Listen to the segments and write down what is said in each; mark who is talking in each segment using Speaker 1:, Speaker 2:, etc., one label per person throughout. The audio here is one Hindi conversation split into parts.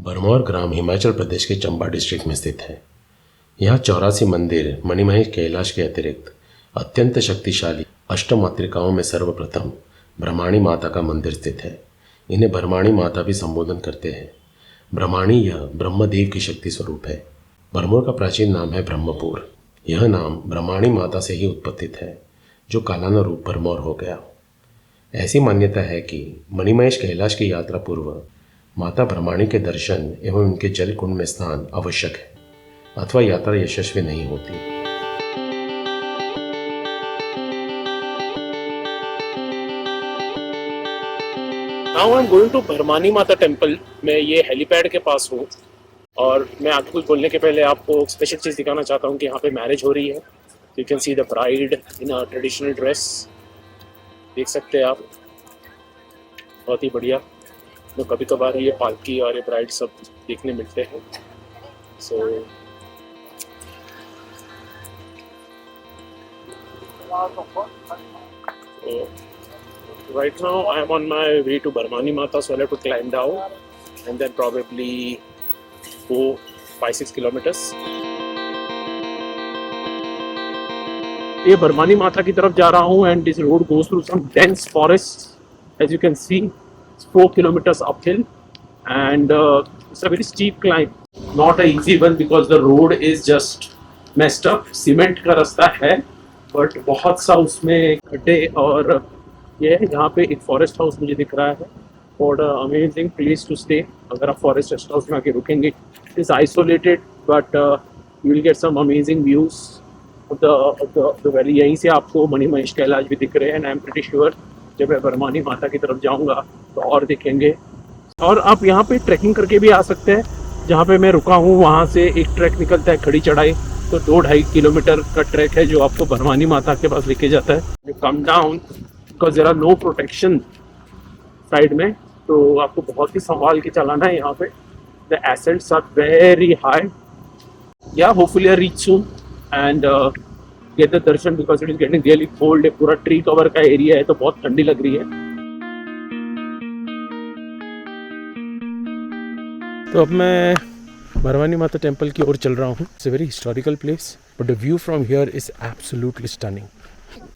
Speaker 1: भरमौर ग्राम हिमाचल प्रदेश के चंबा डिस्ट्रिक्ट में स्थित है। यहाँ 84 मंदिर मणिमहेश कैलाश के अतिरिक्त अत्यंत शक्तिशाली अष्टमातृकाओं में सर्वप्रथम ब्रह्माणी माता का मंदिर स्थित है। इन्हें ब्रह्माणी माता भी संबोधन करते हैं। ब्रह्माणी यह ब्रह्मदेव की शक्ति स्वरूप है। भरमौर का प्राचीन नाम है ब्रह्मपुर। यह नाम ब्रह्माणी माता से ही उत्पत्तित है, जो कालाना रूप भरमौर हो गया। ऐसी मान्यता है कि मणिमहेश कैलाश की यात्रा पूर्व माता ब्रह्माणी के दर्शन एवं उनके जल कुंड में स्नान आवश्यक है, अथवा यात्रा यशस्वी नहीं होती।
Speaker 2: Now I am going to Bharmani Mata temple. मैं ये हेलीपैड के पास हूँ और मैं आगे कुछ बोलने के पहले आपको स्पेशल चीज़ दिखाना चाहता हूँ कि यहाँ पे मैरिज हो रही है। You can see the bride in a traditional dress. देख सकते हैं आप, बहुत ही बढ़िया। तो कभी कभार ये पालकी और ये ब्राइड सब देखने मिलते हैं। सो right now I am on my way to Bharmani Mata, so I'll have to climb down and then probably go 5-6 kilometers. ये बरमानी माता की तरफ जा रहा हूँ and this road goes through some dense forests, as you can see. It's 4 kilometers uphill and it's a very steep climb. Not an easy one because the road is just messed up. Cement का रास्ता है बट बहुत सा उसमें गड्ढे और ये यहाँ पे एक फॉरेस्ट हाउस मुझे दिख रहा है और अमेजिंग प्लेस टू स्टे। अगर आप फॉरेस्ट रेस्ट हाउस में आके रुकेंगे, it is isolated but you will get some amazing views of the valley. यहीं से आपको मणिमहेश कैलाश भी दिख रहे हैं and I am pretty sure जब मैं बरमानी माता की तरफ जाऊंगा तो और दिखेंगे। और आप यहाँ पे ट्रैकिंग करके भी आ सकते हैं। जहाँ पे मैं रुका हूँ वहाँ से एक ट्रैक निकलता है खड़ी चढ़ाई, तो 2-2.5 किलोमीटर का ट्रैक है जो आपको बरमानी माता के पास लेके जाता है। You come down because there are no protection side में, तो आपको बहुत ही संभाल के चलाना है यहाँ पे। The ascents are very high. Yeah hopefully I reach soon and get the darshan because it is getting really cold. पूरा ट्री कवर का एरिया है तो बहुत ठंडी लग रही है। तो अब मैं भरमानी माता टेम्पल की ओर चल रहा हूँ। It's a very historical place but the view from here is absolutely stunning.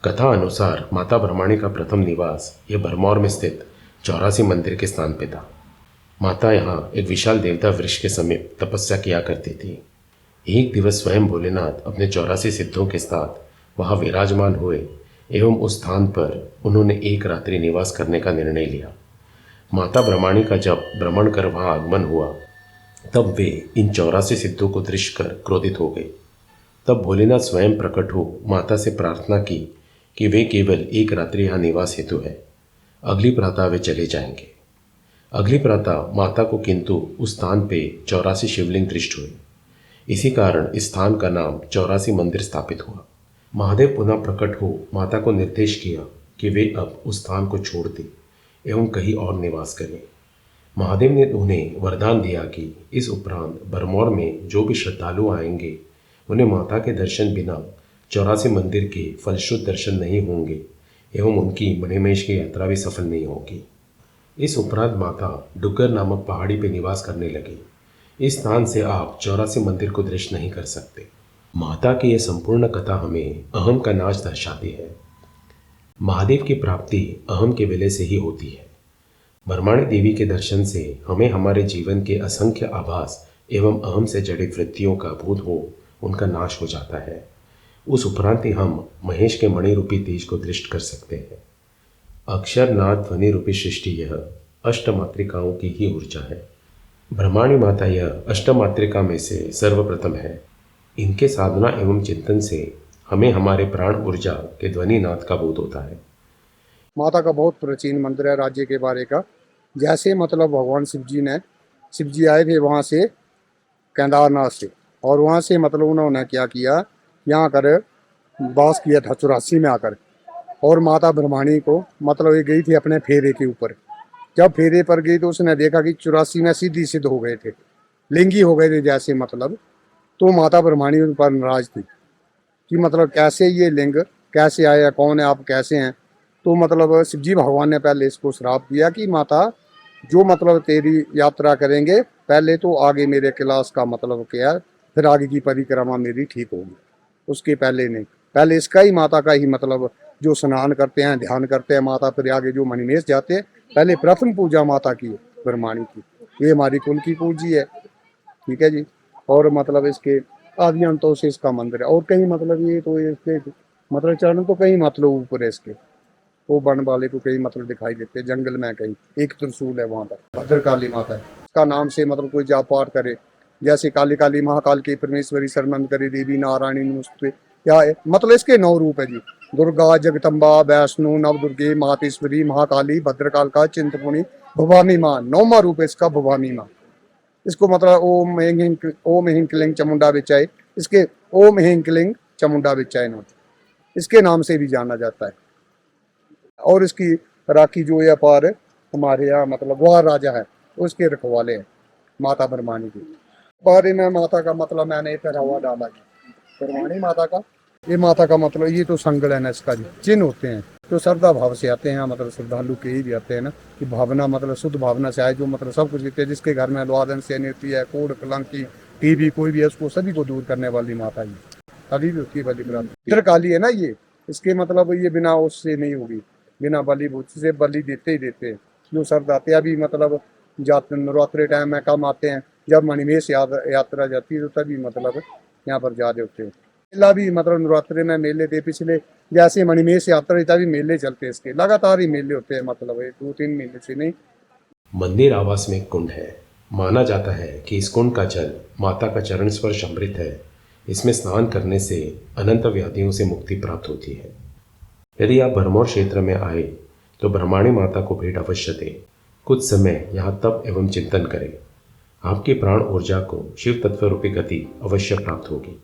Speaker 1: कथा अनुसार माता ब्रह्माणी का प्रथम निवास यह भरमौर में स्थित 84 मंदिर के स्थान पे था। माता यहाँ एक विशाल देवता वृक्ष के समीप तपस्या किया करती थी। एक दिवस स्वयं भोलेनाथ अपने 84 सिद्धों के साथ वहाँ विराजमान हुए एवं उस स्थान पर उन्होंने एक रात्रि निवास करने का निर्णय लिया। माता ब्रह्माणी का जब भ्रमण कर वहाँ आगमन हुआ तब वे इन 84 सिद्धों को दृश्य कर क्रोधित हो गए। तब भोलेनाथ स्वयं प्रकट हो माता से प्रार्थना की कि वे केवल एक रात्रि यहाँ निवास हेतु है, अगली प्रातः वे चले जाएंगे। अगली प्रातः माता को किंतु उस स्थान पे 84 शिवलिंग दृष्ट हुए। इसी कारण इस स्थान का नाम 84 मंदिर स्थापित हुआ। महादेव पुनः प्रकट हो माता को निर्देश किया कि वे अब उस स्थान को छोड़ दें एवं कहीं और निवास करें। महादेव ने उन्हें वरदान दिया कि इस उपरांत भरमौर में जो भी श्रद्धालु आएंगे उन्हें माता के दर्शन बिना 84 मंदिर के फलश्रुत दर्शन नहीं होंगे एवं उनकी मणिमहेश की यात्रा भी सफल नहीं होगी। इस उपरांत माता डुग्गर नामक पहाड़ी पर निवास करने लगी। इस स्थान से आप 84 मंदिर को दृश्य नहीं कर सकते। माता की यह संपूर्ण कथा हमें अहम का नाश दर्शाती है। महादेव की प्राप्ति अहम के विलय से ही होती है। ब्रह्माणी देवी के दर्शन से हमें हमारे जीवन के असंख्य आभास एवं अहम से जड़ित वृत्तियों का बोध हो उनका नाश हो जाता है। उस उपरांत ही हम महेश के मणि रूपी तेज को दृष्ट कर सकते हैं। अक्षर नाद ध्वनि रूपी सृष्टि यह अष्टमात्रिकाओं की ही ऊर्जा है। ब्रह्माणी माता यह अष्टमात्रिका में से सर्वप्रथम है। इनके साधना एवं चिंतन से हमें हमारे प्राण ऊर्जा के ध्वनि नाद का बोध होता है।
Speaker 3: माता का बहुत प्राचीन मंदिर है राज्य के बारे का। जैसे मतलब भगवान शिव जी आए थे वहाँ से केदारनाथ से, और वहाँ से मतलब उन्होंने क्या किया, यहाँ कर वास किया था 84 में आकर। और माता ब्रह्माणी को मतलब ये गई थी अपने फेरे के ऊपर। जब फेरे पर गई तो उसने देखा कि 84 में सीधी सिद्ध हो गए थे, लिंगी हो गए थे जैसे मतलब। तो माता ब्रह्माणी उन पर नाराज थी कि मतलब कैसे ये लिंग कैसे आया, कौन है आप, कैसे हैं। तो मतलब शिवजी भगवान ने पहले इसको श्राप दिया कि माता जो मतलब तेरी यात्रा करेंगे पहले तो आगे मेरे क्लास का मतलब क्या है, फिर आगे की परिक्रमा मेरी ठीक होगी, उसके पहले नहीं। पहले इसका ही माता का ही मतलब जो स्नान करते हैं, ध्यान करते हैं माता, फिर आगे जो मणिमेश जाते हैं, पहले प्रथम पूजा माता की है, ब्रह्माणी की। ये हमारी कुल की पूजी है, ठीक है जी। और मतलब इसके आदि अंतों से इसका मंदिर है, और कहीं मतलब ये तो इसके मतलब चरण तो कहीं मतलब ऊपर है इसके, वो वन वाले को कहीं मतलब दिखाई देते हैं, जंगल में कहीं एक त्रिशूल है वहां पर, भद्रकाली माता है। उसका नाम से मतलब कोई जाप पाठ करे, जैसे काली काली महाकाल की परमेश्वरी शरणन करे देवी नारायणी नमस्ते, या मतलब इसके 9 रूप है जी। दुर्गा, जगदम्बा, वैष्णो, नव दुर्गे, मातेश्वरी, महाकाली, भद्रकाल का, चिंतपूर्णी, भवानी माँ। 9वां रूप है इसका भवानी माँ। इसको मतलब ओम हिंग क्लिंग चमुंडा बिचाए, इसके ओम हिंग क्लिंग चमुंडा बिचाए नाम, इसके नाम से भी जाना जाता है। और इसकी राखी जो है पार हमारे यहाँ मतलब वह राजा है, उसके रखवाले हैं माता ब्रह्माणी की। बारे में माता का मतलब मैंने पहरावा डाला जी, ब्रह्माणी माता का। ये माता का मतलब ये तो संगल है ना, इसका जी चिन्ह होते हैं, तो श्रद्धा भाव से आते हैं, मतलब श्रद्धालु के ही भी आते हैं ना, कि भावना मतलब शुद्ध भावना से आए, जो मतलब सब कुछ लेते हैं, जिसके घर में लवादन से होती है, कोड़ कलंकी टीबी कोई भी है, उसको सभी को दूर करने वाली माता ही अभी भी होती है बलि प्राप्ति। काली है ना ये, इसके मतलब ये बिना उससे नहीं होगी, बिना बलि भूत से बलि देते ही देते हैं। जो श्रद्धाते अभी मतलब जाते नवरात्रे टाइम में कम आते हैं, जब मणिमेश यात्रा जाती है तो तभी मतलब यहाँ पर ज्यादा होते हैं। मेला भी मतलब नवरात्रे में मेले थे पिछले, जैसे मणिमेश यात्रा तभी मेले चलते हैं, इसके लगातार ही मेले होते हैं, मतलब 2-3 महीने से नहीं।
Speaker 1: मंदिर आवास में एक कुंड है। माना जाता है कि इस कुंड का जल माता का चरण स्पर्श अमृत है। इसमें स्नान करने से अनंत व्याधियों से मुक्ति प्राप्त होती है। यदि आप भरमौर क्षेत्र में आए तो ब्रह्माणी माता को भेंट अवश्य दें। कुछ समय यहाँ तप एवं चिंतन करें। आपकी प्राण ऊर्जा को शिव तत्व रूपी गति अवश्य प्राप्त होगी।